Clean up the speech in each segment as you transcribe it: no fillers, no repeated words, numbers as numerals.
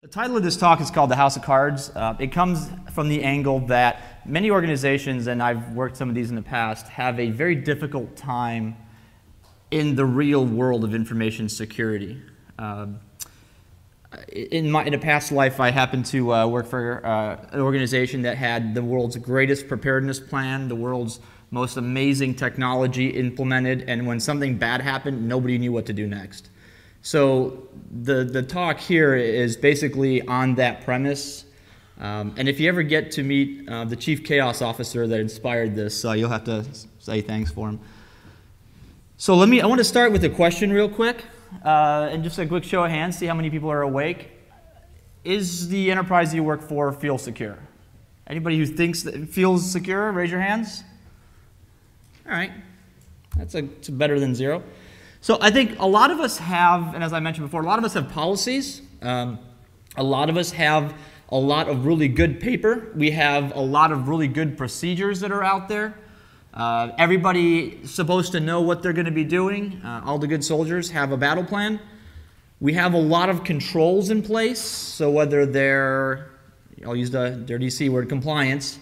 The title of this talk is called The House of Cards. It comes from the angle that many organizations, and I've worked some of these in the past, have a very difficult time in the real world of information security. In a past life, I happened to work for an organization that had the world's greatest preparedness plan, the world's most amazing technology implemented, and when something bad happened, nobody knew what to do next. So the talk here is basically on that premise. And if you ever get to meet the Chief Chaos Officer that inspired this, you'll have to say thanks for him. So I want to start with a question real quick, and just a quick show of hands, see how many people are awake. Is the enterprise you work for feel secure? Anybody who thinks that it feels secure, raise your hands. All right, that's better than zero. So I think a lot of us have, and as I mentioned before, a lot of us have policies. A lot of us have a lot of really good paper. We have a lot of really good procedures that are out there. Everybody's supposed to know what they're going to be doing. All the good soldiers have a battle plan. We have a lot of controls in place. So whether they're, I'll use the dirty C word, compliance.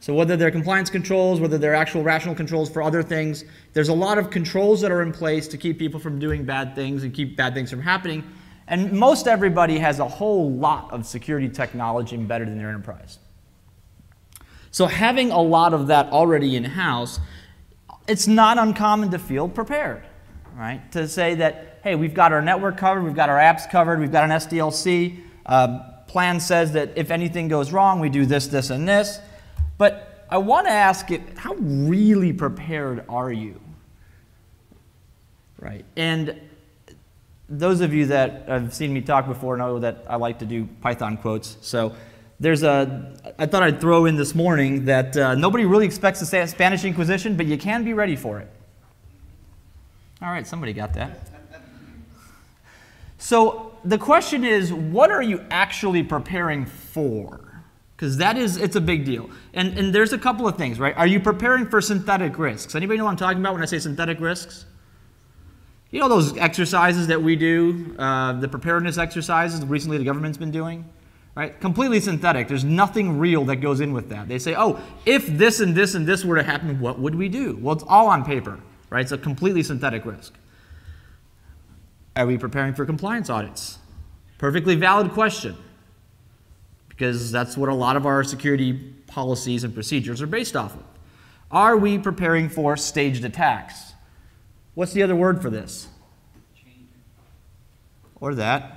So whether they're compliance controls, whether they're actual rational controls for other things, there's a lot of controls that are in place to keep people from doing bad things and keep bad things from happening. And most everybody has a whole lot of security technology embedded in their enterprise. So having a lot of that already in-house, it's not uncommon to feel prepared, right? To say that, hey, we've got our network covered, we've got our apps covered, we've got an SDLC. Plan says that if anything goes wrong, we do this, this, and this. But I want to ask it, how really prepared are you? Right? And those of you that have seen me talk before know that I like to do Python quotes. So I thought I'd throw in this morning that nobody really expects to say a Spanish Inquisition, but you can be ready for it. All right, somebody got that. So the question is, what are you actually preparing for? Because it's a big deal. And there's a couple of things, right? Are you preparing for synthetic risks? Anybody know what I'm talking about when I say synthetic risks? You know those exercises that we do, the preparedness exercises recently the government's been doing? Right? Completely synthetic. There's nothing real that goes in with that. They say, oh, if this and this and this were to happen, what would we do? Well, it's all on paper, right? It's a completely synthetic risk. Are we preparing for compliance audits? Perfectly valid question, because that's what a lot of our security policies and procedures are based off of. Are we preparing for staged attacks? What's the other word for this? Or that?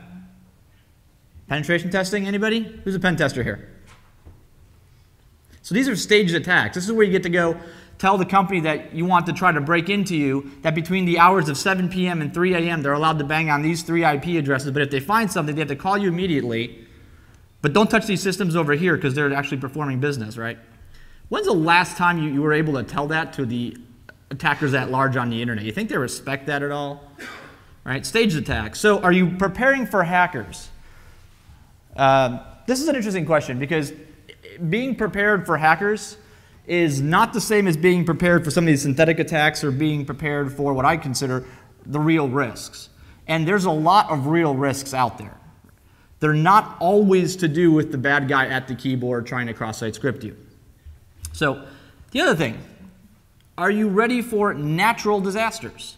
Penetration testing, anybody? Who's a pen tester here? So these are staged attacks. This is where you get to go tell the company that you want to try to break into you that between the hours of 7 p.m. and 3 a.m. they're allowed to bang on these 3 IP addresses, but if they find something, they have to call you immediately. But don't touch these systems over here because they're actually performing business, right? When's the last time you were able to tell that to the attackers at large on the internet? You think they respect that at all? Right? Staged attacks. So are you preparing for hackers? This is an interesting question because being prepared for hackers is not the same as being prepared for some of these synthetic attacks or being prepared for what I consider the real risks. And there's a lot of real risks out there. They're not always to do with the bad guy at the keyboard trying to cross-site script you. So the other thing, are you ready for natural disasters?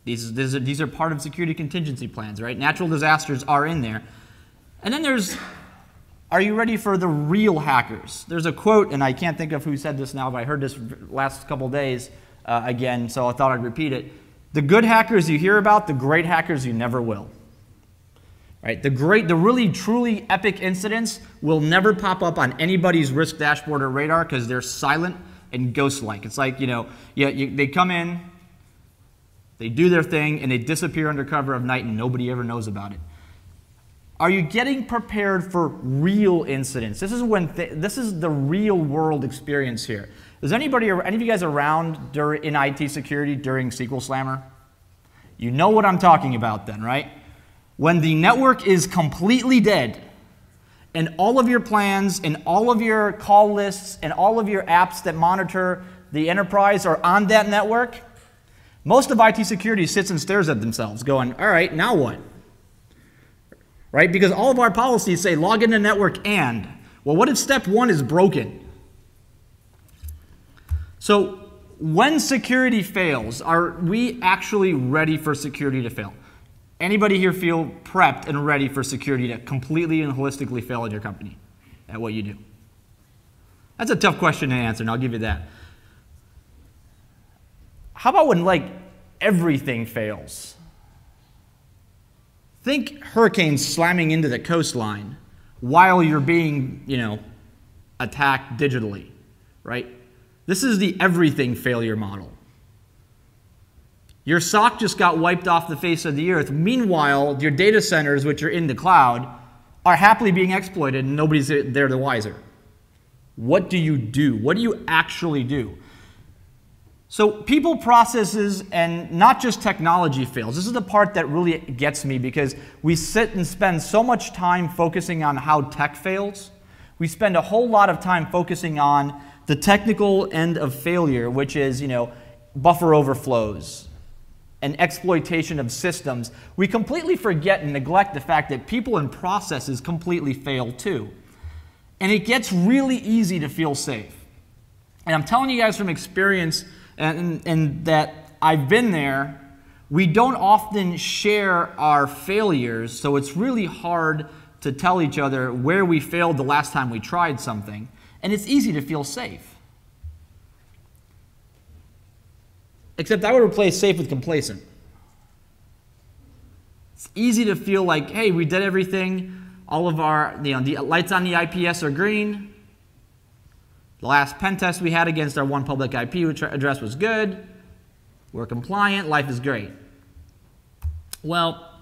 These are part of security contingency plans, right? Natural disasters are in there. And then are you ready for the real hackers? There's a quote, and I can't think of who said this now, but I heard this last couple days again, so I thought I'd repeat it. The good hackers you hear about, the great hackers you never will. Right? The really, truly epic incidents will never pop up on anybody's risk dashboard or radar because they're silent and ghost-like. It's like, they come in, they do their thing, and they disappear under cover of night, and nobody ever knows about it. Are you getting prepared for real incidents? This is the real-world experience here. Is any of you guys around in IT security during SQL Slammer? You know what I'm talking about then, right? When the network is completely dead, and all of your plans, and all of your call lists, and all of your apps that monitor the enterprise are on that network, most of IT security sits and stares at themselves going, all right, now what? right? Because all of our policies say log into network and. Well, what if step 1 is broken? So when security fails, are we actually ready for security to fail? Anybody here feel prepped and ready for security to completely and holistically fail in your company at what you do? That's a tough question to answer, and I'll give you that. How about when, like, everything fails? Think hurricanes slamming into the coastline while you're being, attacked digitally, right? This is the everything failure model. Your SOC just got wiped off the face of the earth. Meanwhile, your data centers, which are in the cloud, are happily being exploited and nobody's there the wiser. What do you do? What do you actually do? So people, processes, and not just technology fails. This is the part that really gets me because we sit and spend so much time focusing on how tech fails. We spend a whole lot of time focusing on the technical end of failure, which is, buffer overflows and exploitation of systems. We completely forget and neglect the fact that people and processes completely fail too. And it gets really easy to feel safe. And I'm telling you guys from experience and that I've been there, we don't often share our failures, so it's really hard to tell each other where we failed the last time we tried something, and it's easy to feel safe. Except I would replace safe with complacent. It's easy to feel like, hey, we did everything, all of our, the lights on the IPS are green. The last pen test we had against our one public IP address was good. We're compliant. Life is great. Well,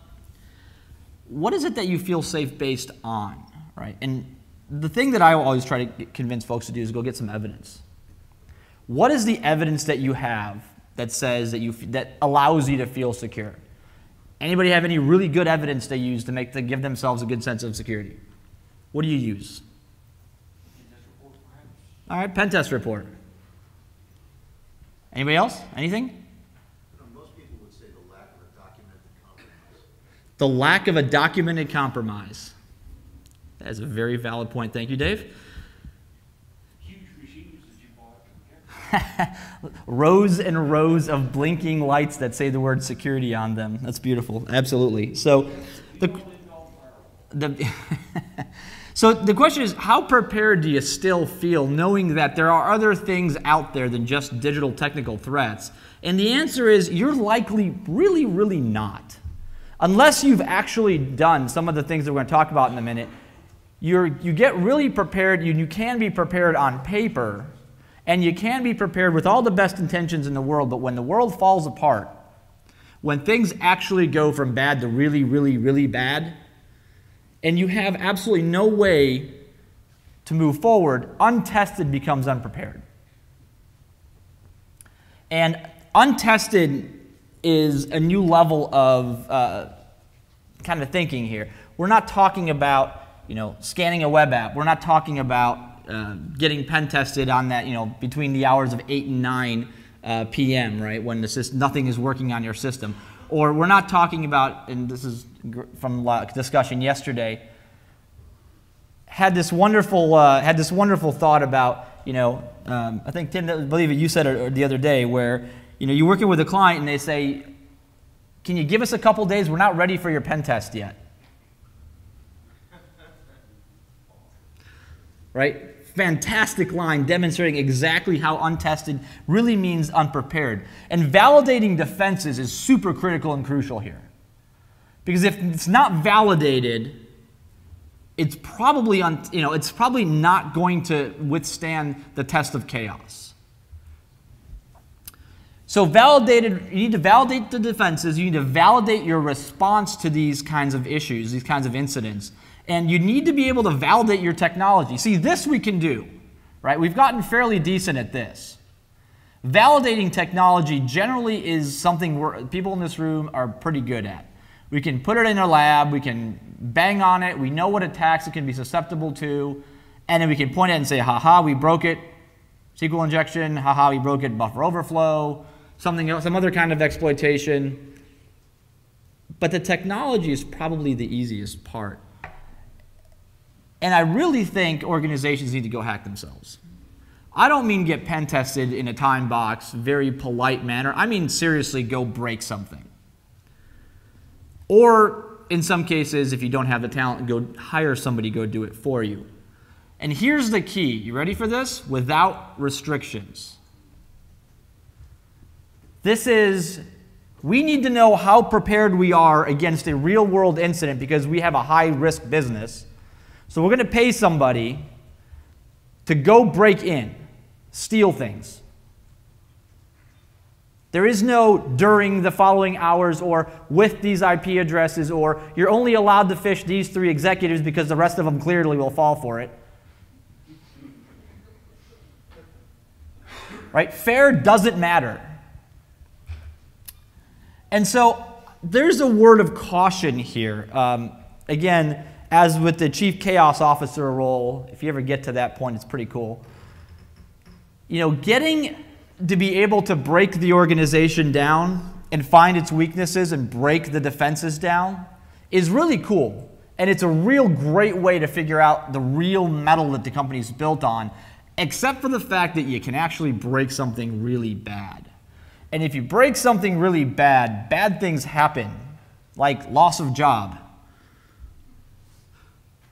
what is it that you feel safe based on, right? And the thing that I always try to convince folks to do is go get some evidence. What is the evidence that you have that says that allows you to feel secure? Anybody have any really good evidence they use to give themselves a good sense of security? What do you use? All right, pen test report. Anybody else? Anything? Most people would say the lack of a documented compromise. The lack of a documented compromise. That is a very valid point. Thank you, Dave. Huge regimes that you bought. Rows and rows of blinking lights that say the word security on them. That's beautiful. Absolutely. So So the question is, how prepared do you still feel knowing that there are other things out there than just digital technical threats? And the answer is, you're likely really, really not. Unless you've actually done some of the things that we're going to talk about in a minute, you get really prepared. You can be prepared on paper, and you can be prepared with all the best intentions in the world, but when the world falls apart, when things actually go from bad to really, really, really bad, and you have absolutely no way to move forward, untested becomes unprepared. And untested is a new level of kind of thinking here. We're not talking about scanning a web app. We're not talking about getting pen tested on that between the hours of 8 and 9 p.m. right when nothing is working on your system. Or we're not talking about, and this is from discussion yesterday, had this wonderful thought about, I think, Tim, I believe you said it the other day, where you're working with a client and they say, can you give us a couple days? We're not ready for your pen test yet. Right? Fantastic line demonstrating exactly how untested really means unprepared. And validating defenses is super critical and crucial here. Because if it's not validated, it's probably not going to withstand the test of chaos. So you need to validate the defenses, you need to validate your response to these kinds of issues, these kinds of incidents. And you need to be able to validate your technology. See, this we can do, right? We've gotten fairly decent at this. Validating technology generally is something people in this room are pretty good at. We can put it in a lab, we can bang on it, we know what attacks it can be susceptible to, and then we can point at it and say, haha, we broke it, SQL injection, haha, we broke it, buffer overflow, something else, some other kind of exploitation. But the technology is probably the easiest part. And I really think organizations need to go hack themselves. I don't mean get pen tested in a time box, very polite manner. I mean seriously go break something. Or in some cases, if you don't have the talent, go hire somebody to go do it for you. And here's the key. You ready for this? Without restrictions. This is, we need to know how prepared we are against a real world incident because we have a high risk business. So we're going to pay somebody to go break in, steal things. There is no during the following hours or with these IP addresses or you're only allowed to fish these 3 executives because the rest of them clearly will fall for it. Right? Fair doesn't matter. And so there's a word of caution here. Again, as with the Chief Chaos Officer role, if you ever get to that point, it's pretty cool. You know, getting to be able to break the organization down and find its weaknesses and break the defenses down is really cool. And it's a real great way to figure out the real metal that the company's built on, except for the fact that you can actually break something really bad. And if you break something really bad, bad things happen, like loss of job.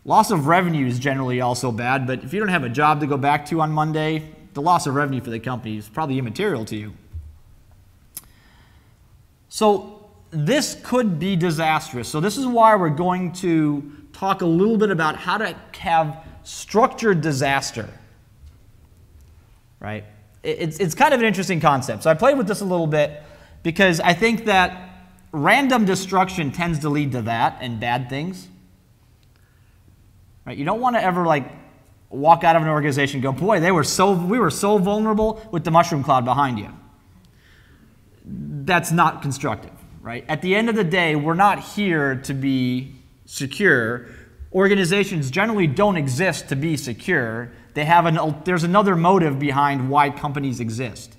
Loss of revenue is generally also bad, but if you don't have a job to go back to on Monday, the loss of revenue for the company is probably immaterial to you. So this could be disastrous. So this is why we're going to talk a little bit about how to have structured disaster. Right? It's kind of an interesting concept. So I played with this a little bit because I think that random destruction tends to lead to that and bad things. Right? You don't want to ever like walk out of an organization and go, boy, we were so vulnerable with the mushroom cloud behind you. That's not constructive. Right? At the end of the day, we're not here to be secure. Organizations generally don't exist to be secure. There's another motive behind why companies exist.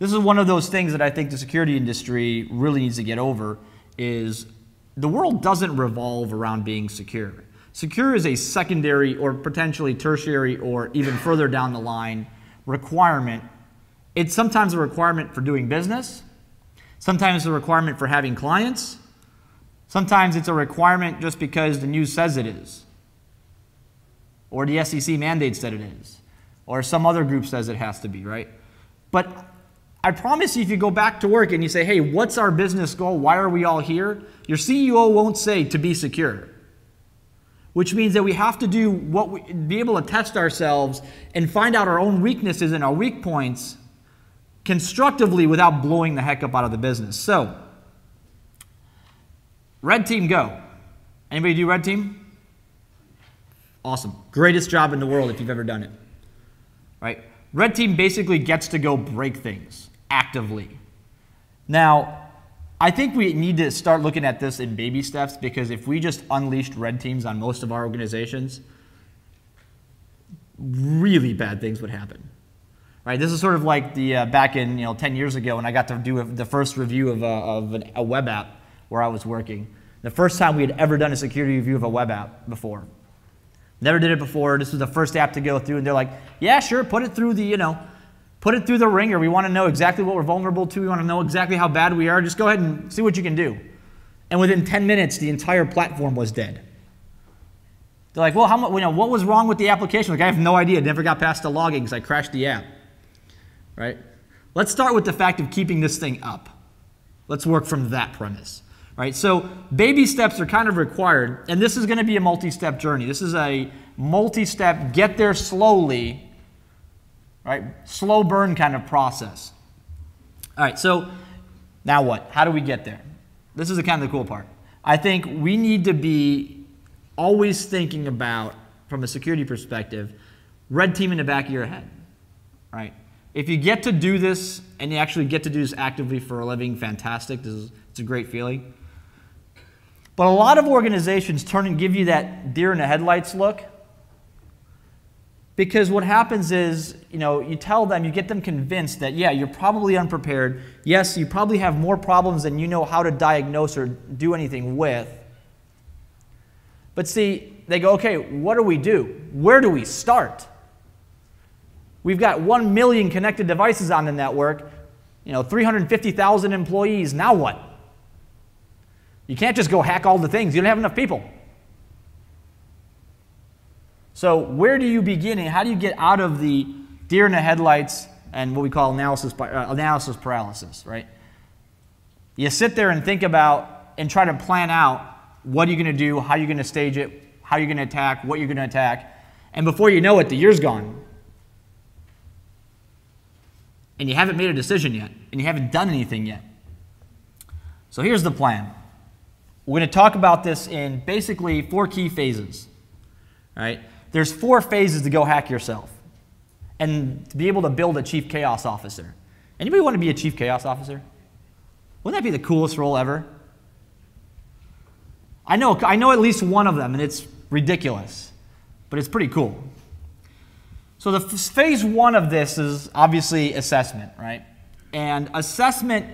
This is one of those things that I think the security industry really needs to get over is the world doesn't revolve around being secure. Secure is a secondary or potentially tertiary or even further down the line requirement. It's sometimes a requirement for doing business. Sometimes it's a requirement for having clients. Sometimes it's a requirement just because the news says it is. Or the SEC mandates that it is. Or some other group says it has to be, right? But I promise you, if you go back to work and you say, hey, what's our business goal? Why are we all here? Your CEO won't say to be secure. Which means that we have to do be able to test ourselves and find out our own weaknesses and our weak points constructively without blowing the heck up out of the business. So, Red Team, go. Anybody do Red Team? Awesome. Greatest job in the world if you've ever done it. Right? Red Team basically gets to go break things actively. Now, I think we need to start looking at this in baby steps because if we just unleashed Red Teams on most of our organizations, really bad things would happen. Right? This is sort of like the back in 10 years ago when I got to do the first review of a web app where I was working. The first time we had ever done a security review of a web app before. Never did it before. This was the first app to go through, and they're like, "Yeah, sure, put it through the ringer. We want to know exactly what we're vulnerable to. We want to know exactly how bad we are. Just go ahead and see what you can do." And within 10 minutes, the entire platform was dead. They're like, "Well, what was wrong with the application?" Like, I have no idea. Never got past the logging because I crashed the app. Right? Let's start with the fact of keeping this thing up. Let's work from that premise. Right? So baby steps are kind of required, and this is going to be a multi-step journey. This is a multi-step, get there slowly, right? Slow burn kind of process. All right, so now what? How do we get there? This is the kind of the cool part. I think we need to be always thinking about, from a security perspective, red team in the back of your head, right? If you get to do this, and you actually get to do this actively for a living, fantastic. It's a great feeling. But a lot of organizations turn and give you that deer in the headlights look. Because what happens is, you tell them, you get them convinced that, yeah, you're probably unprepared. Yes, you probably have more problems than you know how to diagnose or do anything with. But see, they go, okay, what do we do? Where do we start? We've got 1 million connected devices on the network, 350,000 employees. Now what? You can't just go hack all the things. You don't have enough people. So where do you begin, and how do you get out of the deer in the headlights and what we call analysis paralysis, right? You sit there and think about and try to plan out what are you going to do, how you're going to stage it, how you're going to attack, what you're going to attack, and before you know it, the year's gone. And you haven't made a decision yet, and you haven't done anything yet. So here's the plan. We're going to talk about this in basically 4 key phases, right? There's 4 phases to go hack yourself and to be able to build a chief chaos officer. Anybody want to be a chief chaos officer? Wouldn't that be the coolest role ever? I know at least one of them, and it's ridiculous, but it's pretty cool. So the phase 1 of this is obviously assessment, right? And assessment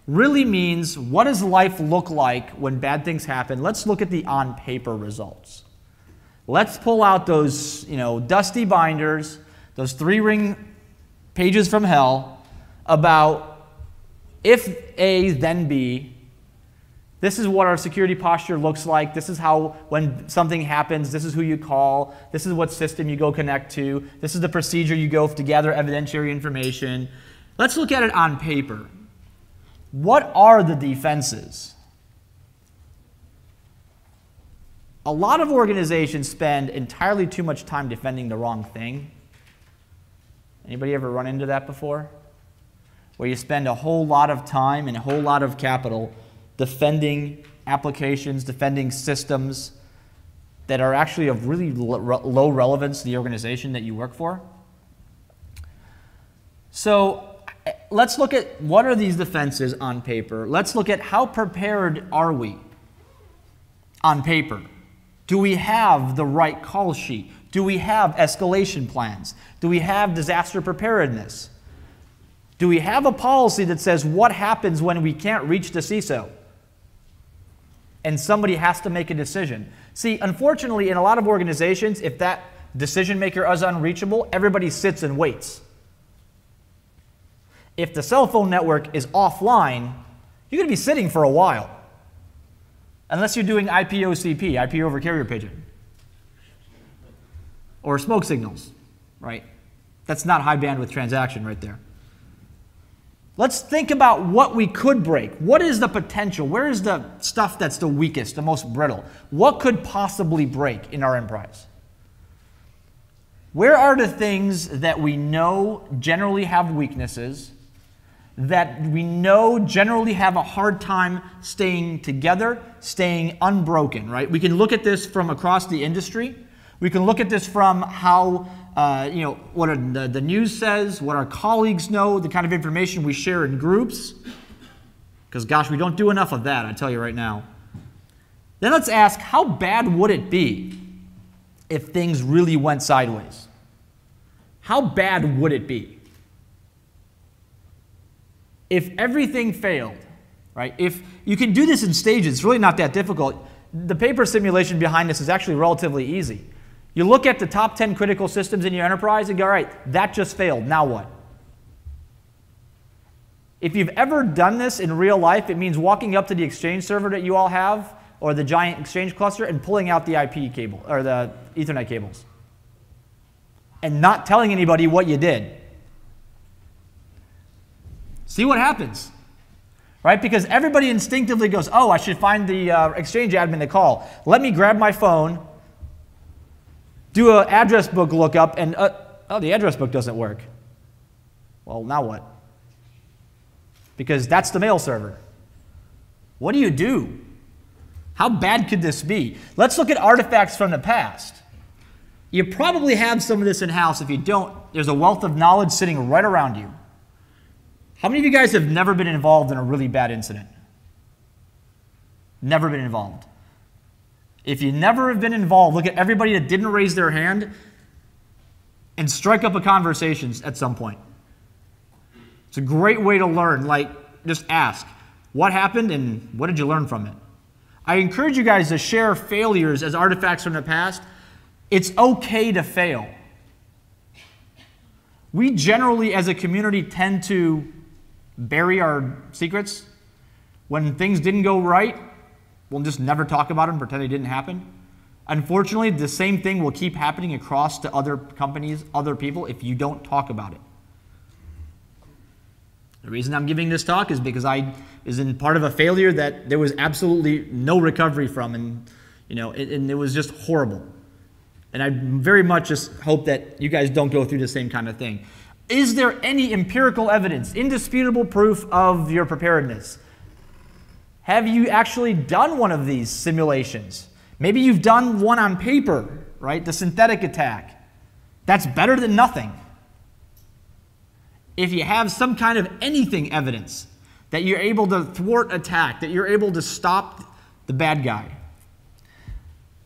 really means, what does life look like when bad things happen? Let's look at the on-paper results. Let's pull out those, dusty binders, those 3-ring pages from hell about if A, then B. This is what our security posture looks like. This is how, when something happens, this is who you call. This is what system you go connect to. This is the procedure you go to gather evidentiary information. Let's look at it on paper. What are the defenses? A lot of organizations spend entirely too much time defending the wrong thing. Anybody ever run into that before? Where you spend a whole lot of time and a whole lot of capital defending applications, defending systems that are actually of really low relevance to the organization that you work for. So let's look at what are these defenses on paper. Let's look at how prepared are we on paper. Do we have the right call sheet? Do we have escalation plans? Do we have disaster preparedness? Do we have a policy that says what happens when we can't reach the CISO? And somebody has to make a decision. See, unfortunately, in a lot of organizations, if that decision maker is unreachable, everybody sits and waits. If the cell phone network is offline, you're going to be sitting for a while. Unless you're doing IP-OCP, IP over carrier pigeon. Or smoke signals, right? That's not high bandwidth transaction right there. Let's think about what we could break. What is the potential? Where is the stuff that's the weakest, the most brittle? What could possibly break in our enterprise? Where are the things that we know generally have weaknesses, that we know generally have a hard time staying together, staying unbroken, right? We can look at this from across the industry. We can look at this from how, what the news says, what our colleagues know, the kind of information we share in groups. Because, gosh, we don't do enough of that, I tell you right now. Then let's ask, how bad would it be if things really went sideways? How bad would it be? If everything failed, right? If you can do this in stages, it's really not that difficult. The paper simulation behind this is actually relatively easy. You look at the top 10 critical systems in your enterprise and go, all right, that just failed, now what? If you've ever done this in real life, it means walking up to the Exchange server that you all have, or the giant Exchange cluster, and pulling out the IP cable, or the Ethernet cables. And not telling anybody what you did. See what happens, right? Because everybody instinctively goes, oh, I should find the Exchange admin to call. Let me grab my phone, do an address book lookup, and oh, the address book doesn't work. Well, now what? Because that's the mail server. What do you do? How bad could this be? Let's look at artifacts from the past. You probably have some of this in-house. If you don't, there's a wealth of knowledge sitting right around you. How many of you guys have never been involved in a really bad incident? Never been involved. If you never have been involved, look at everybody that didn't raise their hand. and strike up a conversation at some point. It's a great way to learn. Like, just ask, what happened and what did you learn from it? I encourage you guys to share failures as artifacts from the past. It's okay to fail. We generally, as a community, tend to bury our secrets. When things didn't go right, we'll just never talk about them, pretend they didn't happen. Unfortunately, the same thing will keep happening across to other companies, other people, if you don't talk about it. The reason I'm giving this talk is because I is in part of a failure that there was absolutely no recovery from, and it was just horrible. And I very much just hope that you guys don't go through the same kind of thing. Is there any empirical evidence, indisputable proof of your preparedness? Have you actually done one of these simulations? Maybe you've done one on paper, right? The synthetic attack. That's better than nothing. If you have some kind of anything evidence that you're able to thwart attack, that you're able to stop the bad guy.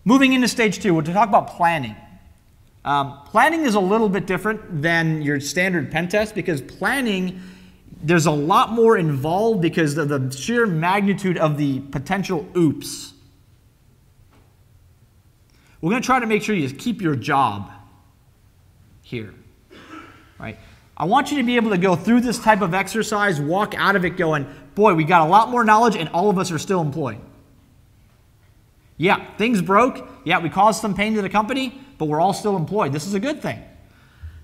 Moving into stage 2, we'll talk about planning. Planning is a little bit different than your standard pen test because planning, there's a lot more involved because of the sheer magnitude of the potential oops. We're going to try to make sure you keep your job here, right? I want you to be able to go through this type of exercise, walk out of it going, boy, we got a lot more knowledge and all of us are still employed. Yeah, things broke. Yeah, we caused some pain to the company, but we're all still employed. This is a good thing.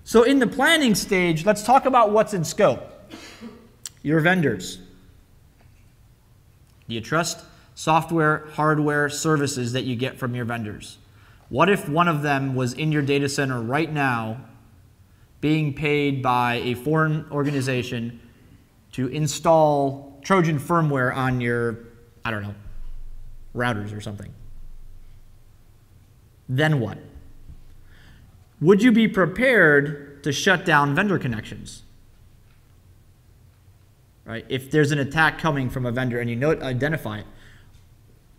So in the planning stage, let's talk about what's in scope. Your vendors. Do you trust software, hardware, services that you get from your vendors? What if one of them was in your data center right now being paid by a foreign organization to install Trojan firmware on your, I don't know, routers or something? Then what? Would you be prepared to shut down vendor connections? Right? If there's an attack coming from a vendor and you know it, identify it,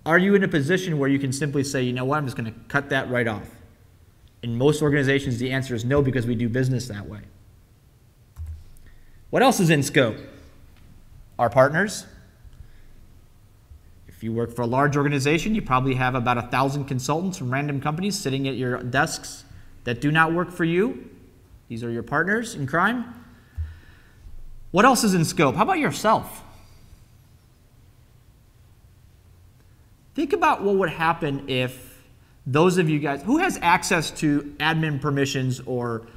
are you in a position where you can simply say, you know what, I'm just going to cut that right off? In most organizations, the answer is no, because we do business that way. What else is in scope? Our partners. If you work for a large organization, you probably have about 1,000 consultants from random companies sitting at your desks that do not work for you. These are your partners in crime. What else is in scope? How about yourself? Think about what would happen if those of you guys, who has access to admin permissions or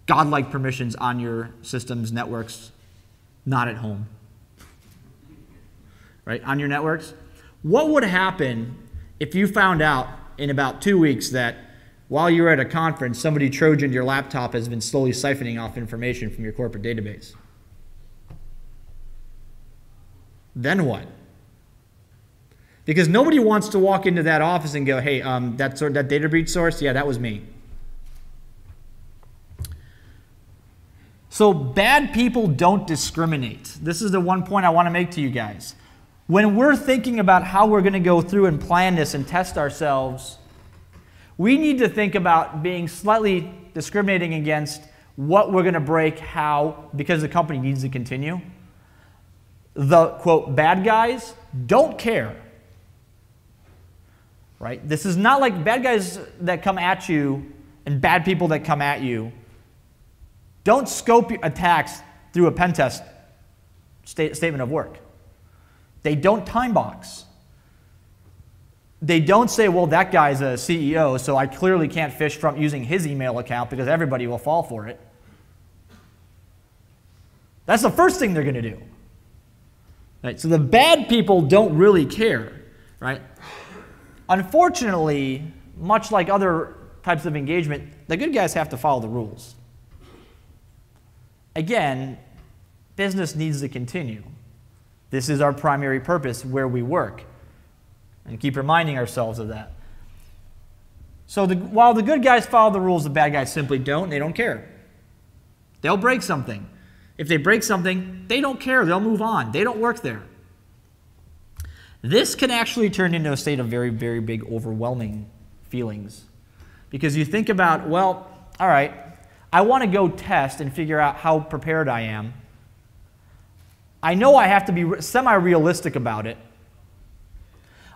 godlike permissions on your systems, networks, not at home, right, on your networks? What would happen if you found out in about 2 weeks that while you're at a conference, somebody Trojaned your laptop has been slowly siphoning off information from your corporate database? Then what? Because nobody wants to walk into that office and go, hey, that data breach source, yeah, that was me. So bad people don't discriminate. This is the one point I want to make to you guys. When we're thinking about how we're going to go through and plan this and test ourselves, we need to think about being slightly discriminating against what we're going to break, how, because the company needs to continue. The, quote, bad guys don't care. Right? This is not like bad guys that come at you and bad people that come at you. Don't scope attacks through a pen test statement of work. They don't time box. They don't say, well, that guy's a CEO, so I clearly can't fish from using his email account because everybody will fall for it. That's the first thing they're going to do. Right? So the bad people don't really care. Right? Unfortunately, much like other types of engagement, the good guys have to follow the rules. Again, business needs to continue. This is our primary purpose where we work. And keep reminding ourselves of that. So while the good guys follow the rules, the bad guys simply don't. They don't care. They'll break something. If they break something, they don't care. They'll move on. They don't work there. This can actually turn into a state of very, very big, overwhelming feelings. Because you think about, well, all right, I want to go test and figure out how prepared I am. I know I have to be semi-realistic about it.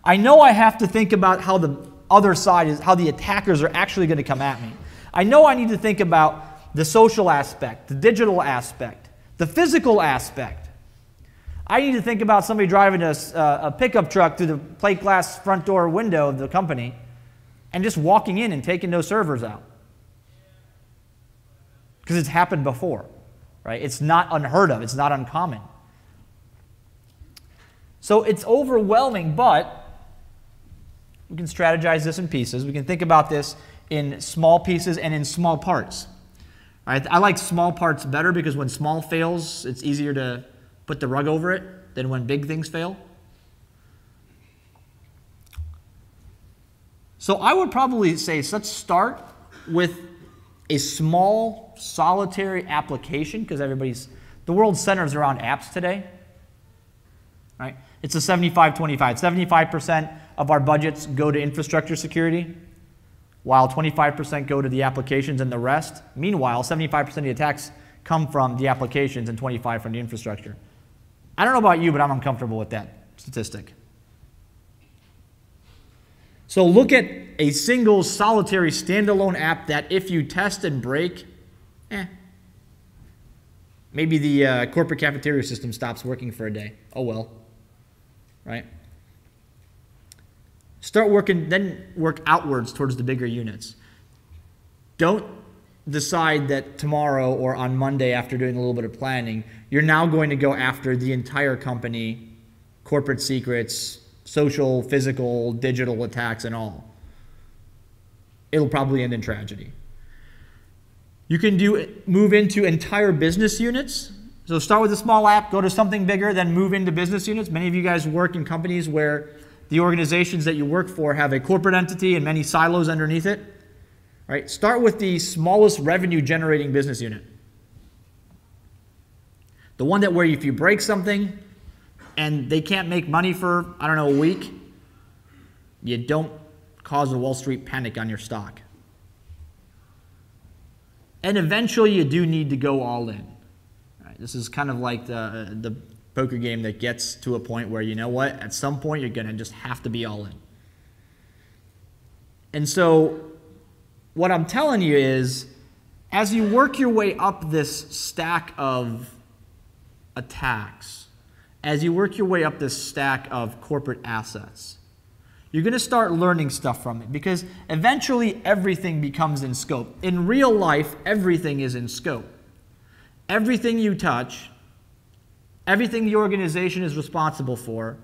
I know I have to think about how the other side is, how the attackers are actually going to come at me. I know I need to think about the social aspect, the digital aspect, the physical aspect. I need to think about somebody driving a pickup truck through the plate glass front door window of the company and just walking in and taking those servers out. Because it's happened before, right? It's not unheard of. It's not uncommon. So it's overwhelming, but we can strategize this in pieces. We can think about this in small pieces and in small parts. All right? I like small parts better because when small fails, it's easier to put the rug over it than when big things fail. So I would probably say let's start with a small, solitary application because the world centers around apps today. Right? It's a 75-25. 75% of our budgets go to infrastructure security, while 25% go to the applications and the rest. Meanwhile, 75% of the attacks come from the applications and 25% from the infrastructure. I don't know about you, but I'm uncomfortable with that statistic. So look at a single, solitary, standalone app that if you test and break, maybe the corporate cafeteria system stops working for a day. Oh well. Right? Start working, then work outwards towards the bigger units. Don't decide that tomorrow or on Monday after doing a little bit of planning, you're now going to go after the entire company, corporate secrets, social, physical, digital attacks and all. It'll probably end in tragedy. You can move into entire business units. So start with a small app, go to something bigger, then move into business units. Many of you guys work in companies where the organizations that you work for have a corporate entity and many silos underneath it. Right? Start with the smallest revenue generating business unit. The one that where if you break something and they can't make money for, I don't know, a week, you don't cause a Wall Street panic on your stock. And eventually you do need to go all in. This is kind of like the poker game that gets to a point where, you know what, at some point you're going to just have to be all in. And so what I'm telling you is, as you work your way up this stack of attacks, as you work your way up this stack of corporate assets, you're going to start learning stuff from it because eventually everything becomes in scope. In real life, everything is in scope. Everything you touch, everything the organization is responsible for,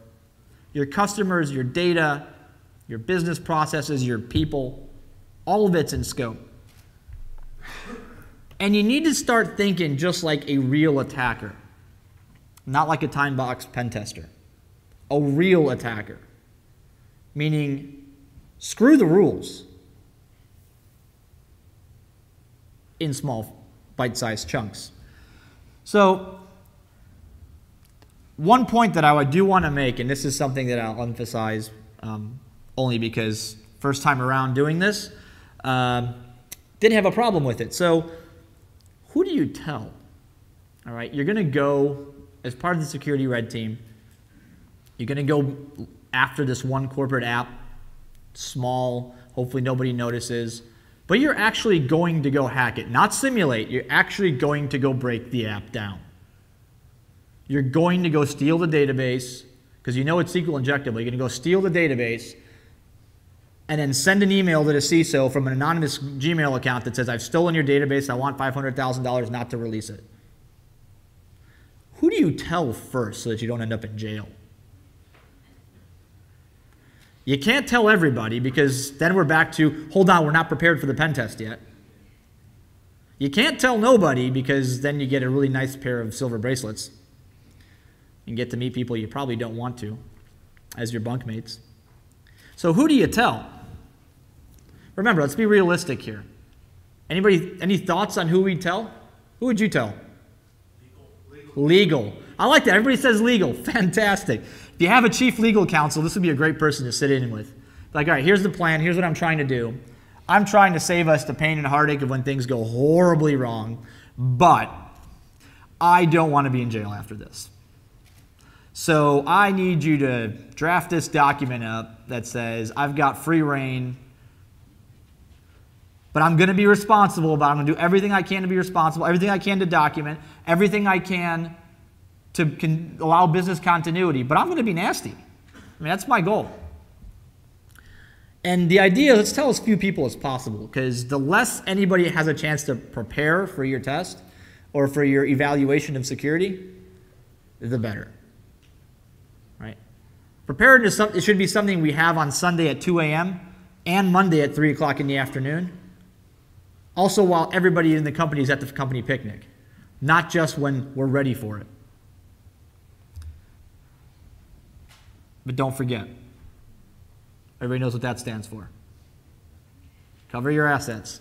your customers, your data, your business processes, your people, all of it's in scope. And you need to start thinking just like a real attacker, not like a time box pen tester. A real attacker, meaning screw the rules in small bite-sized chunks. So one point that I do want to make, and this is something that I'll emphasize only because first time around doing this, didn't have a problem with it. So who do you tell? All right, you're going to go, as part of the security red team, you're going to go after this one corporate app, small, hopefully nobody notices, but you're actually going to go hack it. Not simulate, you're actually going to go break the app down. You're going to go steal the database, because you know it's SQL injectable. You're going to go steal the database and then send an email to the CISO from an anonymous Gmail account that says, I've stolen your database, I want $500,000 not to release it. Who do you tell first so that you don't end up in jail? You can't tell everybody because then we're back to, hold on, we're not prepared for the pen test yet. You can't tell nobody because then you get a really nice pair of silver bracelets and get to meet people you probably don't want to as your bunkmates. So who do you tell? Remember, let's be realistic here. Anybody, any thoughts on who we'd tell? Who would you tell? Legal. I like that. Everybody says legal. Fantastic. If you have a chief legal counsel, this would be a great person to sit in with. Like, all right, here's the plan. Here's what I'm trying to do. I'm trying to save us the pain and heartache of when things go horribly wrong, but I don't want to be in jail after this. So I need you to draft this document up that says I've got free reign, but I'm going to be responsible, but I'm going to do everything I can to be responsible, everything I can to document, everything I can to allow business continuity, but I'm going to be nasty. I mean, that's my goal. And the idea, let's tell as few people as possible, because the less anybody has a chance to prepare for your test or for your evaluation of security, the better. Right? Preparedness, it should be something we have on Sunday at 2 a.m. and Monday at 3 o'clock in the afternoon. Also while everybody in the company is at the company picnic, not just when we're ready for it. But don't forget, everybody knows what that stands for. Cover your assets.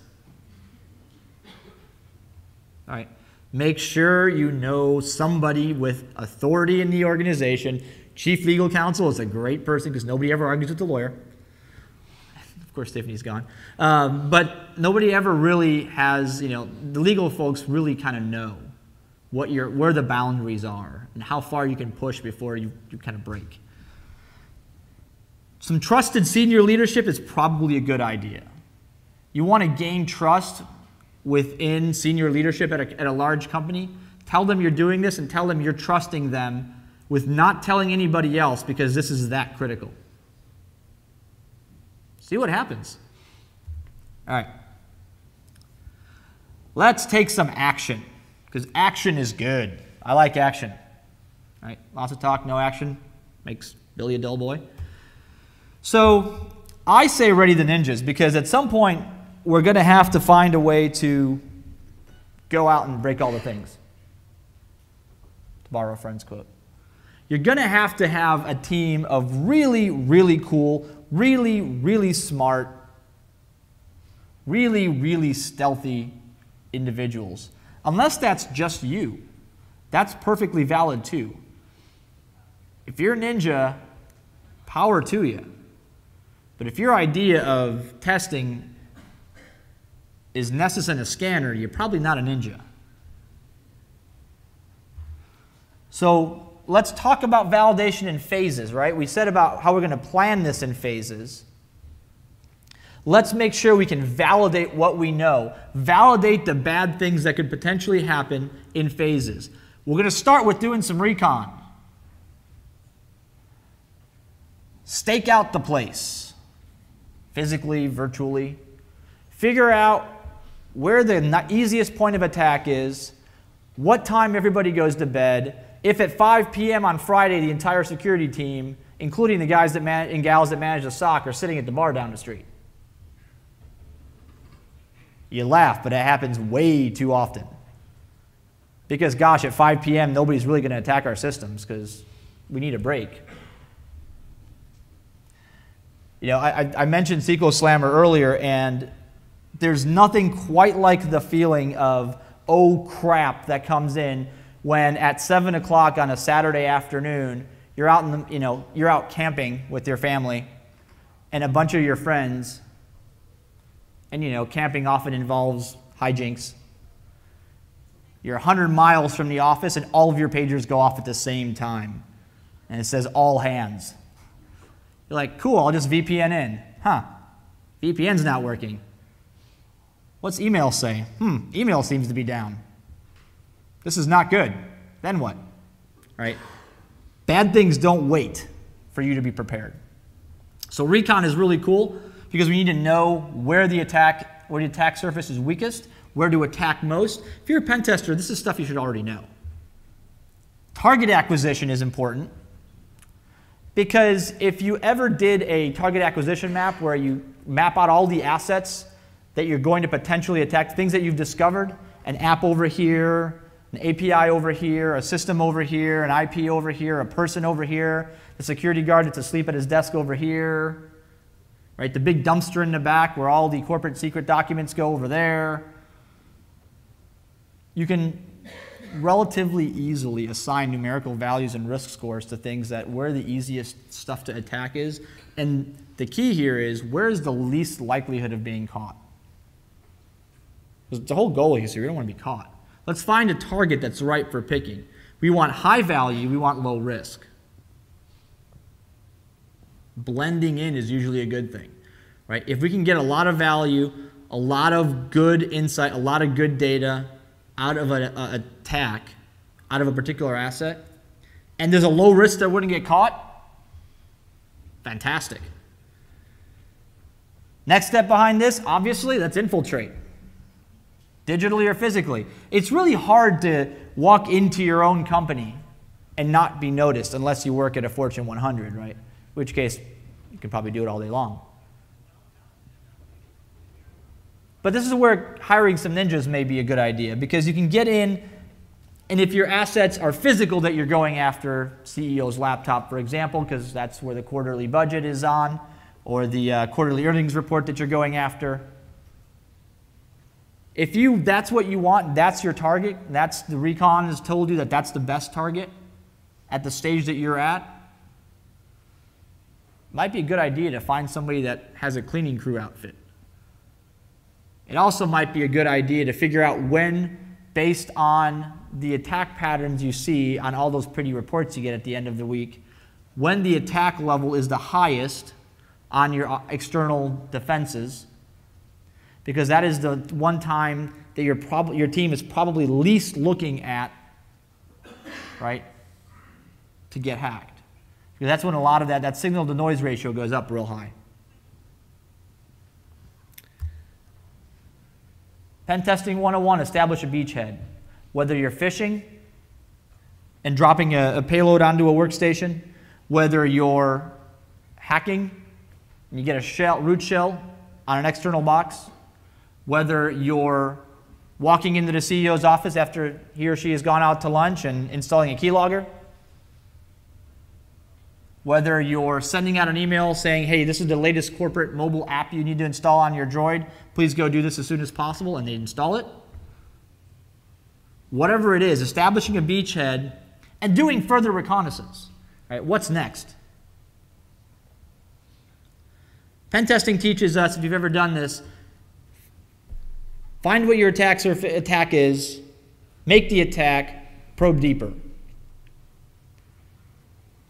All right. Make sure you know somebody with authority in the organization. Chief legal counsel is a great person because nobody ever argues with the lawyer. Of course, Tiffany's gone. But nobody ever really has, the legal folks really kind of know where the boundaries are and how far you can push before you kind of break. Some trusted senior leadership is probably a good idea. You want to gain trust within senior leadership at a large company. Tell them you're doing this and tell them you're trusting them with not telling anybody else because this is that critical. See what happens. All right. Let's take some action because action is good. I like action. All right. Lots of talk, no action. Makes Billy a dull boy. So I say ready the ninjas because at some point we're going to have to find a way to go out and break all the things. To borrow a friend's quote. You're going to have a team of really, really cool, really, really smart, really, really stealthy individuals. Unless that's just you. That's perfectly valid too. If you're a ninja, power to you. But if your idea of testing is Nessus and a scanner, you're probably not a ninja. So let's talk about validation in phases, right? We said about how we're going to plan this in phases. Let's make sure we can validate what we know. Validate the bad things that could potentially happen in phases. We're going to start with doing some recon. Stake out the place. Physically, virtually. Figure out where the easiest point of attack is, what time everybody goes to bed, if at 5 p.m. on Friday the entire security team, including the guys and gals that manage the SOC, are sitting at the bar down the street. You laugh, but it happens way too often. Because, gosh, at 5 p.m. nobody's really going to attack our systems because we need a break. I mentioned SQL Slammer earlier, and there's nothing quite like the feeling of, oh crap, that comes in when at 7 o'clock on a Saturday afternoon, you're out you're out camping with your family and a bunch of your friends, and camping often involves hijinks. You're 100 miles from the office, and all of your pagers go off at the same time, and it says all hands. You're like, cool, I'll just VPN in. Huh, VPN's not working. What's email say? Email seems to be down. This is not good. Then what? Right? Bad things don't wait for you to be prepared. So recon is really cool because we need to know where the attack surface is weakest, where to attack most. If you're a pen tester, this is stuff you should already know. Target acquisition is important. Because if you ever did a target acquisition map where you map out all the assets that you're going to potentially attack, things that you've discovered, an app over here, an API over here, a system over here, an IP over here, a person over here, the security guard that's asleep at his desk over here, right? The big dumpster in the back where all the corporate secret documents go over there. You can relatively easily assign numerical values and risk scores to things that where the easiest stuff to attack is. And the key here is where is the least likelihood of being caught? Because the whole goal is here, we don't want to be caught. Let's find a target that's ripe for picking. We want high value, we want low risk. Blending in is usually a good thing, right? If we can get a lot of value, a lot of good insight, a lot of good data out of an attack, out of a particular asset, and there's a low risk that wouldn't get caught, fantastic. Next step behind this, obviously, that's infiltrate. Digitally or physically. It's really hard to walk into your own company and not be noticed unless you work at a Fortune 100, right? In which case, you can probably do it all day long. But this is where hiring some ninjas may be a good idea, because you can get in, and if your assets are physical that you're going after, CEO's laptop, for example, because that's where the quarterly budget is on, or the quarterly earnings report that you're going after. If that's what you want, that's your target, that's the recon has told you that that's the best target at the stage that you're at, might be a good idea to find somebody that has a cleaning crew outfit. It also might be a good idea to figure out when, based on the attack patterns you see on all those pretty reports you get at the end of the week, when the attack level is the highest on your external defenses, because that is the one time that your team is probably least looking at, right, to get hacked. Because that's when a lot of that signal to noise ratio goes up real high. Pen testing 101, establish a beachhead. Whether you're phishing and dropping a payload onto a workstation, whether you're hacking and you get a root shell on an external box, whether you're walking into the CEO's office after he or she has gone out to lunch and installing a keylogger, whether you're sending out an email saying, hey, this is the latest corporate mobile app you need to install on your Droid, please go do this as soon as possible, and they install it. Whatever it is, establishing a beachhead and doing further reconnaissance. Right? What's next? Pen testing teaches us, if you've ever done this, find what your attack is, make the attack, probe deeper.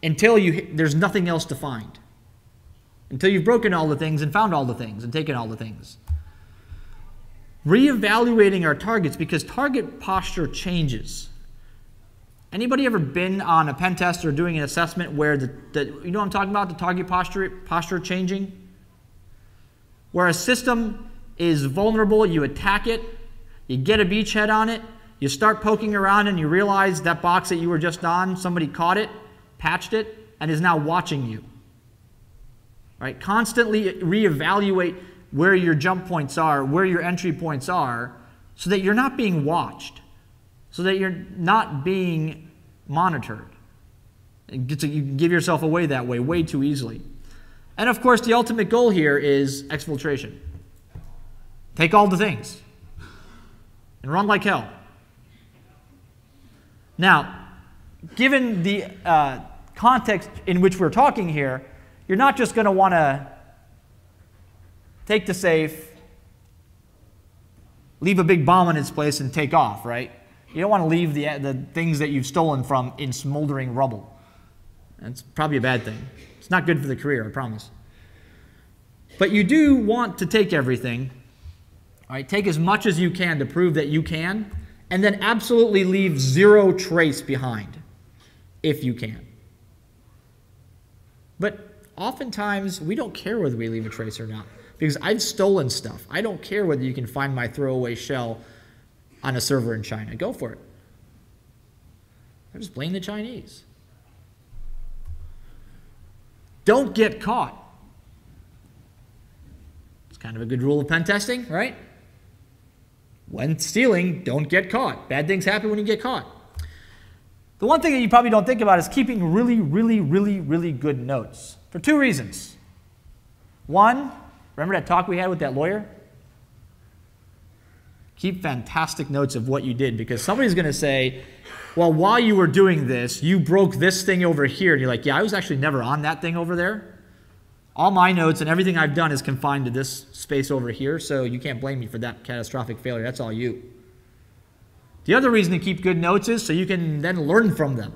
Until there's nothing else to find. Until you've broken all the things and found all the things and taken all the things. Reevaluating our targets, because target posture changes. Anybody ever been on a pen test or doing an assessment where you know what I'm talking about, the target posture changing? Where a system is vulnerable, you attack it, you get a beachhead on it, you start poking around and you realize that box that you were just on, somebody caught it, patched it, and is now watching you. Right? Constantly reevaluate where your jump points are, where your entry points are, so that you're not being watched, so that you're not being monitored. You can give yourself away that way too easily. And of course, the ultimate goal here is exfiltration. Take all the things and run like hell. Now, given the context in which we're talking here, you're not just going to want to take the safe, leave a big bomb in its place, and take off, right? You don't want to leave the things that you've stolen from in smoldering rubble. That's probably a bad thing. It's not good for the career, I promise. But you do want to take everything. All right, take as much as you can to prove that you can, and then absolutely leave zero trace behind, if you can. But oftentimes, we don't care whether we leave a trace or not, because I've stolen stuff. I don't care whether you can find my throwaway shell on a server in China. Go for it. I just blame the Chinese. Don't get caught. It's kind of a good rule of pen testing, right? When stealing, don't get caught. Bad things happen when you get caught. The one thing that you probably don't think about is keeping really, really, really, really good notes. For two reasons. One, remember that talk we had with that lawyer? Keep fantastic notes of what you did, because somebody's going to say, well, while you were doing this, you broke this thing over here. And you're like, yeah, I was actually never on that thing over there. All my notes and everything I've done is confined to this space over here, so you can't blame me for that catastrophic failure. That's all you. The other reason to keep good notes is so you can then learn from them.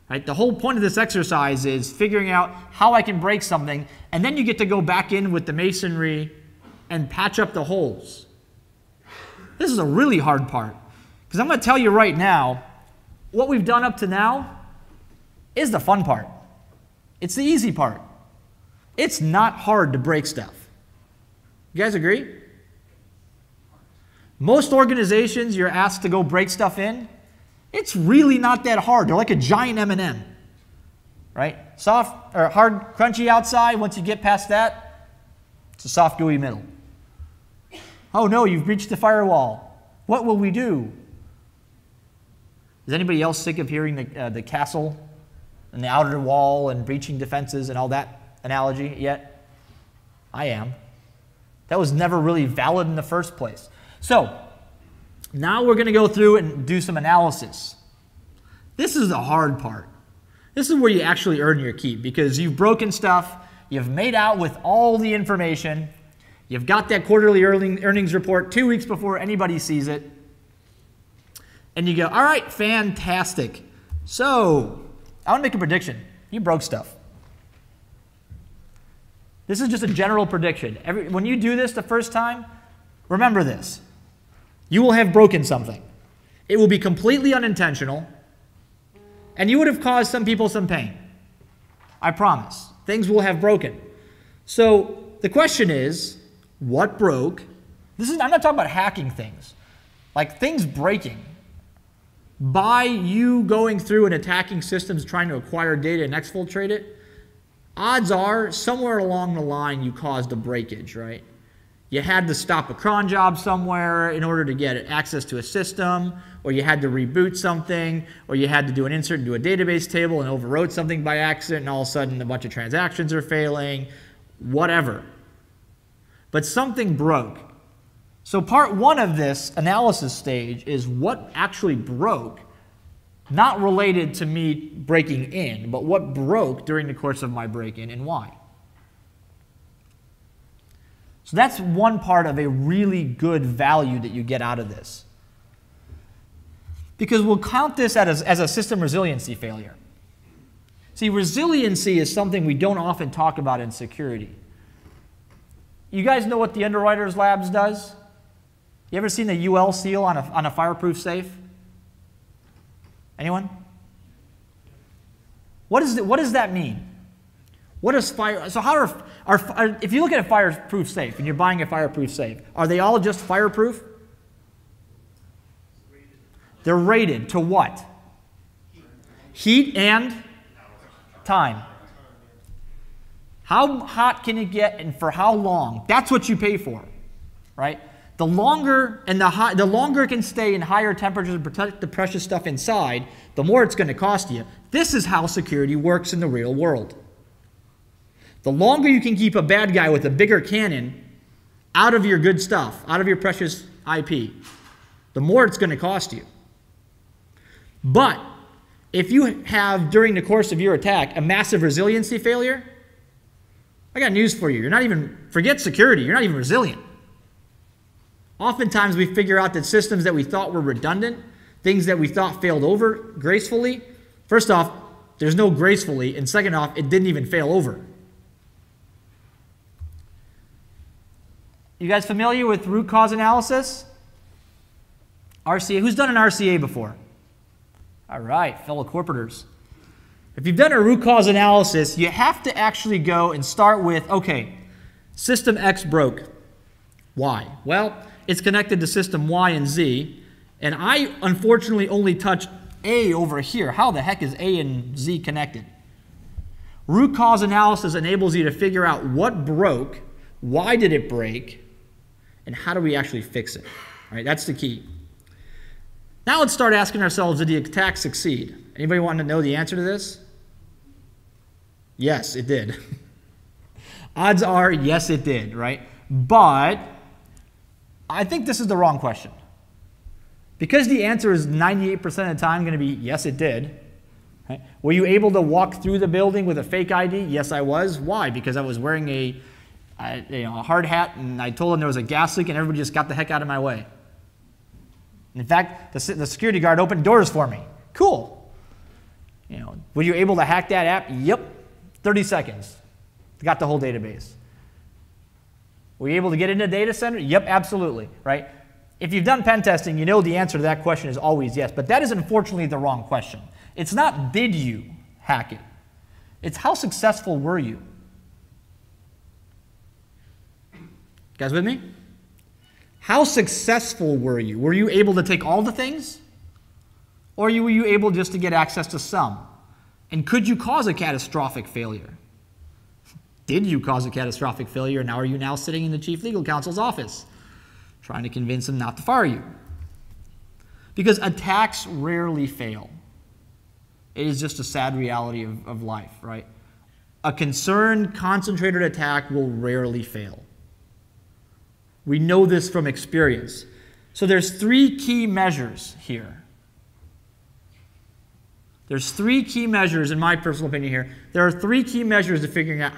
Right? The whole point of this exercise is figuring out how I can break something, and then you get to go back in with the masonry and patch up the holes. This is a really hard part, because I'm going to tell you right now, what we've done up to now is the fun part. It's the easy part. It's not hard to break stuff. You guys agree? Most organizations you're asked to go break stuff in, it's really not that hard. They're like a giant M&M, right? Soft or hard, crunchy outside. Once you get past that, it's a soft, gooey middle. Oh no, you've breached the firewall. What will we do? Is anybody else sick of hearing the castle and the outer wall and breaching defenses and all that analogy yet? I am. That was never really valid in the first place. So, now we're going to go through and do some analysis. This is the hard part. This is where you actually earn your keep, because you've broken stuff, you've made out with all the information, you've got that quarterly earnings report 2 weeks before anybody sees it, and you go, all right, fantastic. So, I want to make a prediction. You broke stuff. This is just a general prediction. When you do this the first time, remember this. You will have broken something. It will be completely unintentional, and you would have caused some people some pain. I promise. Things will have broken. So the question is, what broke? I'm not talking about hacking things. Like things breaking. By you going through and attacking systems trying to acquire data and exfiltrate it, odds are somewhere along the line you caused a breakage, right? You had to stop a cron job somewhere in order to get access to a system, or you had to reboot something, or you had to do an insert into a database table and overwrote something by accident, and all of a sudden a bunch of transactions are failing, whatever. But something broke. So part one of this analysis stage is what actually broke, not related to me breaking in, but what broke during the course of my break-in and why. So that's one part of a really good value that you get out of this. Because we'll count this as a system resiliency failure. See, resiliency is something we don't often talk about in security. You guys know what the Underwriters Labs does? You ever seen the UL seal on a fireproof safe? Anyone? What does that mean? What is fire? So how if you look at a fireproof safe and you're buying a fireproof safe, are they all just fireproof? They're rated to what? Heat and time. How hot can it get and for how long? That's what you pay for, right? The longer the longer it can stay in higher temperatures and protect the precious stuff inside, the more it's going to cost you. This is how security works in the real world. The longer you can keep a bad guy with a bigger cannon out of your good stuff, out of your precious IP, the more it's going to cost you. But if you have, during the course of your attack, a massive resiliency failure, I got news for you. You're not even, forget security, you're not even resilient. Oftentimes we figure out that systems that we thought were redundant, things that we thought failed over gracefully, first off, there's no gracefully, and second off, it didn't even fail over. You guys familiar with root cause analysis? RCA. Who's done an RCA before? All right, fellow corporators. If you've done a root cause analysis, you have to actually go and start with, okay, system X broke. Why? Well, it's connected to system Y and Z, and I unfortunately only touched A over here. How the heck is A and Z connected? Root cause analysis enables you to figure out what broke, why did it break, and how do we actually fix it? All right, that's the key. Now let's start asking ourselves, did the attack succeed? Anybody want to know the answer to this? Yes, it did. Odds are, yes, it did, right? But I think this is the wrong question. Because the answer is 98% of the time going to be, yes, it did. Right? Were you able to walk through the building with a fake ID? Yes, I was. Why? Because I was wearing a hard hat, and I told them there was a gas leak, and everybody just got the heck out of my way. In fact, the security guard opened doors for me. Cool. Were you able to hack that app? Yep. 30 seconds. Got the whole database. Were you able to get into a data center? Yep, absolutely. Right? If you've done pen testing, you know the answer to that question is always yes. But that is unfortunately the wrong question. It's not did you hack it. It's how successful were you? Guys with me? How successful were you? Were you able to take all the things? Or were you able just to get access to some? And could you cause a catastrophic failure? Did you cause a catastrophic failure? Now are you now sitting in the chief legal counsel's office trying to convince him not to fire you? Because attacks rarely fail. It is just a sad reality of life, right? A concerned, concentrated attack will rarely fail. We know this from experience. So there's 3 key measures here. There's 3 key measures, in my personal opinion here. There are 3 key measures to figuring out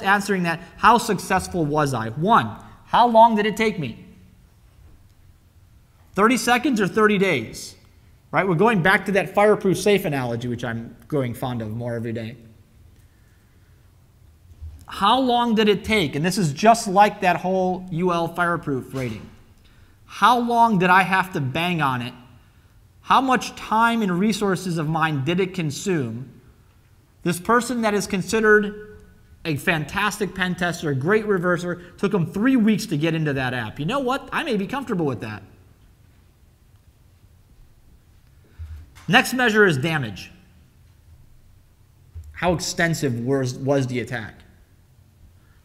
answering that, how successful was I? 1, how long did it take me? 30 seconds or 30 days? Right? We're going back to that fireproof safe analogy, which I'm growing fond of more every day. How long did it take? And this is just like that whole UL fireproof rating. How long did I have to bang on it? How much time and resources of mine did it consume? This person that is considered a fantastic pen tester, a great reverser, took them 3 weeks to get into that app. You know what? I may be comfortable with that. Next measure is damage. How extensive was the attack?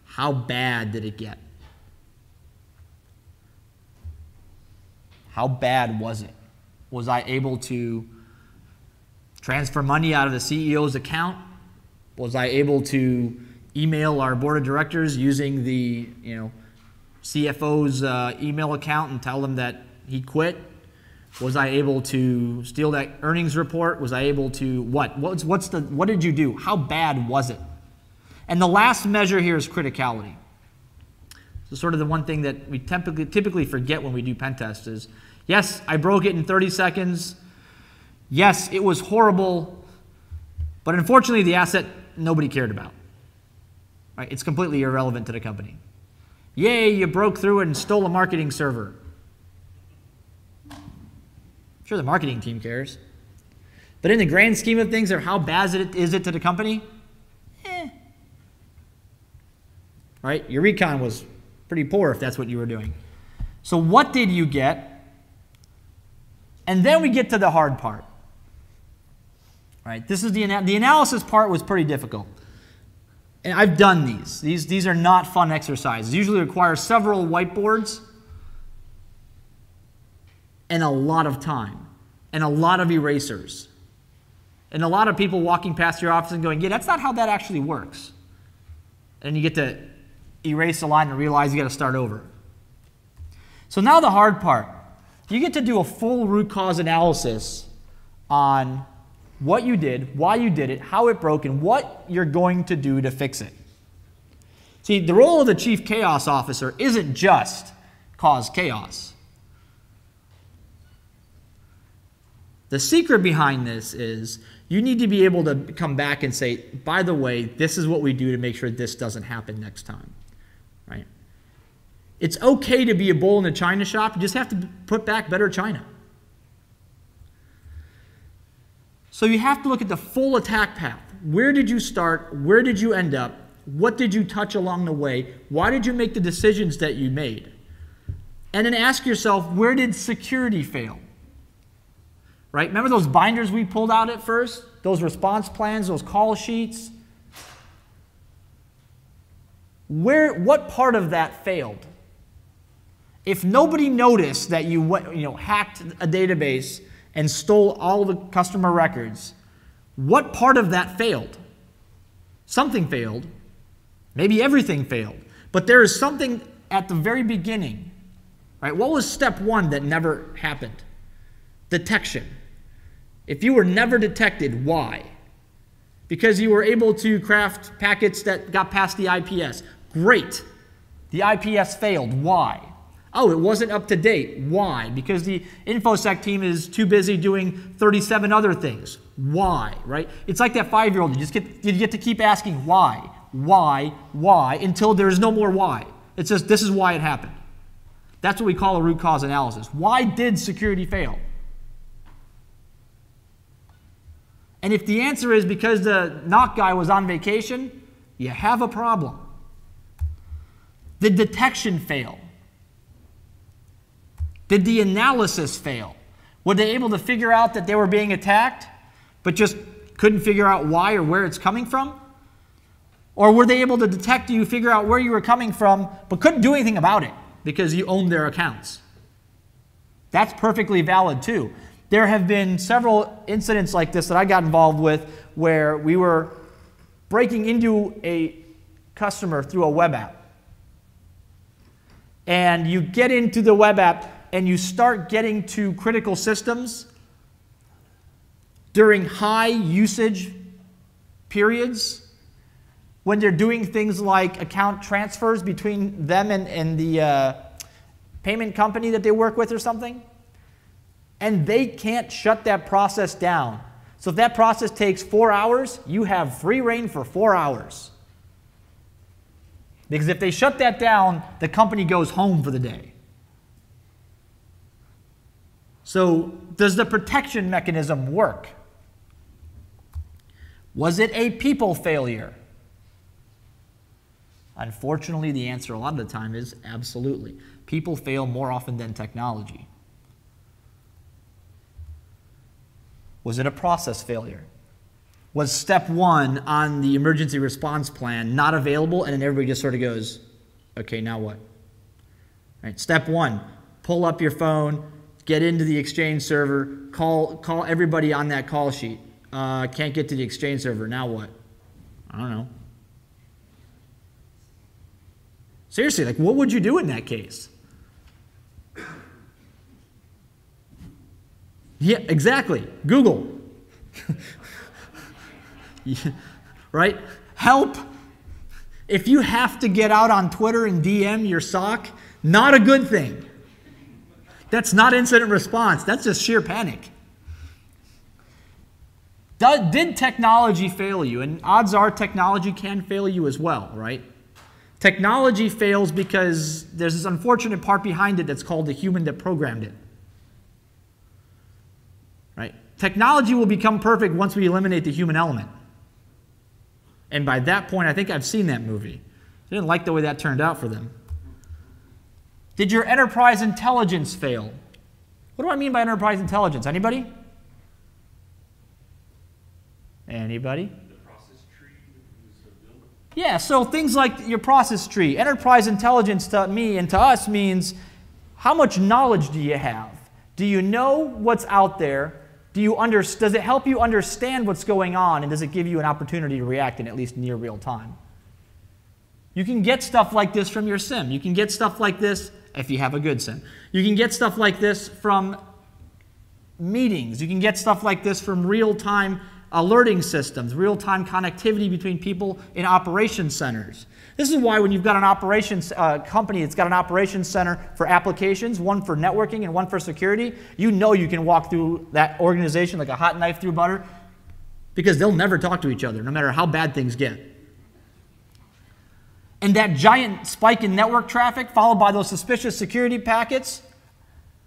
How bad did it get? How bad was it? Was I able to transfer money out of the CEO's account? Was I able to email our board of directors using the CFO's email account and tell them that he quit? Was I able to steal that earnings report? Was I able to what? What did you do? How bad was it? And the last measure here is criticality. So sort of the one thing that we typically forget when we do pen tests is, yes, I broke it in 30 seconds. Yes, it was horrible. But unfortunately, the asset nobody cared about. Right? It's completely irrelevant to the company. Yay, you broke through and stole a marketing server. Sure, the marketing team cares. But in the grand scheme of things, or how bad is it to the company? Right? Your recon was pretty poor if that's what you were doing. So what did you get? And then we get to the hard part. Right? This is the analysis part was pretty difficult. And I've done these. These are not fun exercises. Usually require several whiteboards and a lot of time and a lot of erasers. And a lot of people walking past your office and going, yeah, that's not how that actually works. And you get to erase the line and realize you got to start over. So now the hard part. You get to do a full root cause analysis on what you did, why you did it, how it broke, and what you're going to do to fix it. See, the role of the chief chaos officer isn't just cause chaos. The secret behind this is you need to be able to come back and say, by the way, this is what we do to make sure this doesn't happen next time. Right? It's okay to be a bull in a china shop. You just have to put back better china. So you have to look at the full attack path. Where did you start? Where did you end up? What did you touch along the way? Why did you make the decisions that you made? And then ask yourself, where did security fail? Right? Remember those binders we pulled out at first? Those response plans, those call sheets? What part of that failed? If nobody noticed that you hacked a database and stole all the customer records, what part of that failed? Something failed. Maybe everything failed. But there is something at the very beginning Right? What was step one that never happened? Detection. If you were never detected, why? Because you were able to craft packets that got past the IPS. Great. The IPS failed. Why? Oh, it wasn't up to date. Why? Because the InfoSec team is too busy doing 37 other things. Why? Right? It's like that 5-year-old. You get to keep asking why, until there's no more why. It's just this is why it happened. That's what we call a root cause analysis. Why did security fail? And if the answer is because the knock guy was on vacation, you have a problem. Did detection fail? Did the analysis fail? Were they able to figure out that they were being attacked, but just couldn't figure out why or where it's coming from? Or were they able to detect you, figure out where you were coming from, but couldn't do anything about it because you owned their accounts? That's perfectly valid too. There have been several incidents like this that I got involved with where we were breaking into a customer through a web app. And you get into the web app and you start getting to critical systems during high usage periods when they're doing things like account transfers between them and the payment company that they work with or something. And they can't shut that process down. So if that process takes 4 hours, you have free reign for 4 hours. Because if they shut that down, the company goes home for the day. So does the protection mechanism work? Was it a people failure? Unfortunately, the answer a lot of the time is absolutely. People fail more often than technology. Was it a process failure? Was step one on the emergency response plan not available, and then everybody just sort of goes, okay, now what? Right, step one, pull up your phone, get into the Exchange server, call everybody on that call sheet. Can't get to the Exchange server, now what? I don't know. Seriously, like what would you do in that case? Yeah, exactly. Google. Yeah, right? Help. If you have to get out on Twitter and DM your SOC, not a good thing. That's not incident response. That's just sheer panic. Did technology fail you? And odds are technology can fail you as well, right? Technology fails because there's this unfortunate part behind it that's called the human that programmed it. Right? Technology will become perfect once we eliminate the human element. And by that point, I think I've seen that movie. I didn't like the way that turned out for them. Did your enterprise intelligence fail? What do I mean by enterprise intelligence? Anybody? Anybody? The process tree was built. Yeah, so things like your process tree. Enterprise intelligence to me and to us means how much knowledge do you have? Do you know what's out there? Does it help you understand what's going on, and does it give you an opportunity to react in at least near real time? You can get stuff like this from your SIM. You can get stuff like this if you have a good SIM. You can get stuff like this from meetings. You can get stuff like this from real-time alerting systems, real-time connectivity between people in operations centers. This is why when you've got an operations company that's got an operations center for applications, one for networking and one for security, you know you can walk through that organization like a hot knife through butter because they'll never talk to each other no matter how bad things get. And that giant spike in network traffic followed by those suspicious security packets,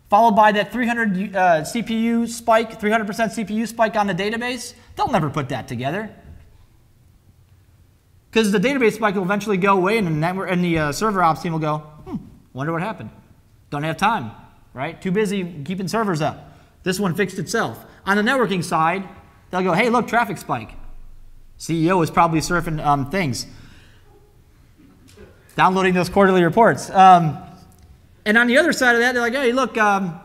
followed by that 300 CPU spike, 300% CPU spike on the database, they'll never put that together. Because the database spike will eventually go away, and the server ops team will go, wonder what happened. Don't have time, right? Too busy keeping servers up. This one fixed itself. On the networking side, they'll go, hey, look, traffic spike. CEO is probably surfing things. Downloading those quarterly reports. And on the other side of that, they're like, hey, look,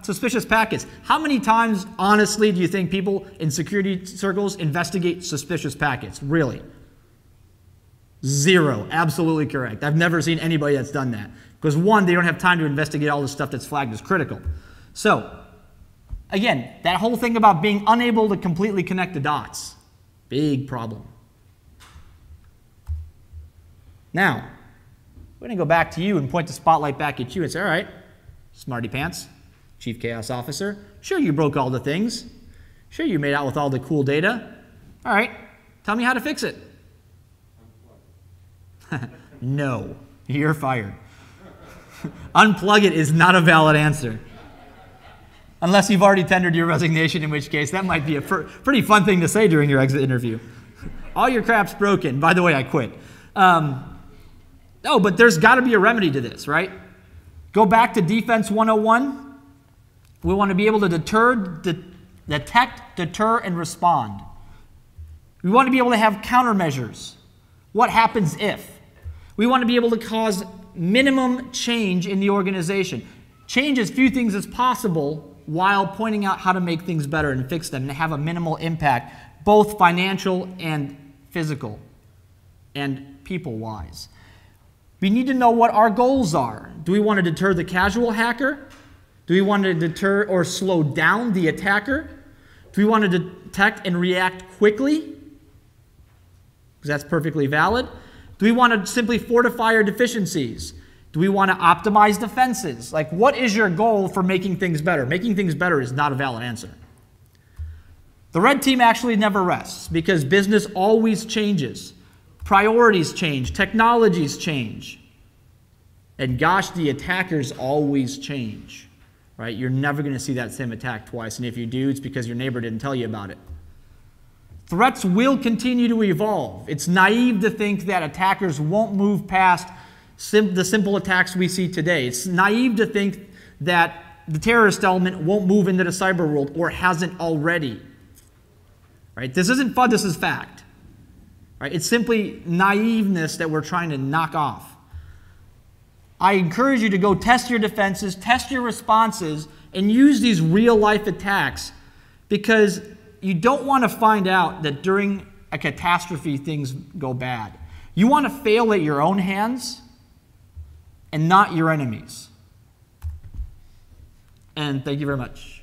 suspicious packets. How many times, honestly, do you think people in security circles investigate suspicious packets? Really? Zero. Absolutely correct. I've never seen anybody that's done that. Because one, they don't have time to investigate all the stuff that's flagged as critical. So, again, that whole thing about being unable to completely connect the dots. Big problem. Now, we're going to go back to you and point the spotlight back at you and say, all right, smarty pants, Chief Chaos Officer, sure you broke all the things. Sure you made out with all the cool data. All right, tell me how to fix it. No, you're fired. Unplug it is not a valid answer. Unless you've already tendered your resignation, in which case that might be a pretty fun thing to say during your exit interview. All your crap's broken. By the way, I quit. No, but there's got to be a remedy to this, right? Go back to Defense 101. We want to be able to detect, deter, and respond. We want to be able to have countermeasures. What happens if? We want to be able to cause minimum change in the organization. Change as few things as possible while pointing out how to make things better and fix them and have a minimal impact, both financial and physical and people-wise. We need to know what our goals are. Do we want to deter the casual hacker? Do we want to deter or slow down the attacker? Do we want to detect and react quickly? Because that's perfectly valid. Do we want to simply fortify our deficiencies? Do we want to optimize defenses? Like, what is your goal for making things better? Making things better is not a valid answer. The red team actually never rests because business always changes. Priorities change. Technologies change. And gosh, the attackers always change. Right? You're never going to see that same attack twice. And if you do, it's because your neighbor didn't tell you about it. Threats will continue to evolve. It's naive to think that attackers won't move past the simple attacks we see today. It's naive to think that the terrorist element won't move into the cyber world or hasn't already. Right? This isn't fun, this is fact. Right? It's simply naiveness that we're trying to knock off. I encourage you to go test your defenses, test your responses, and use these real-life attacks because you don't want to find out that during a catastrophe things go bad. You want to fail at your own hands and not your enemies. And thank you very much.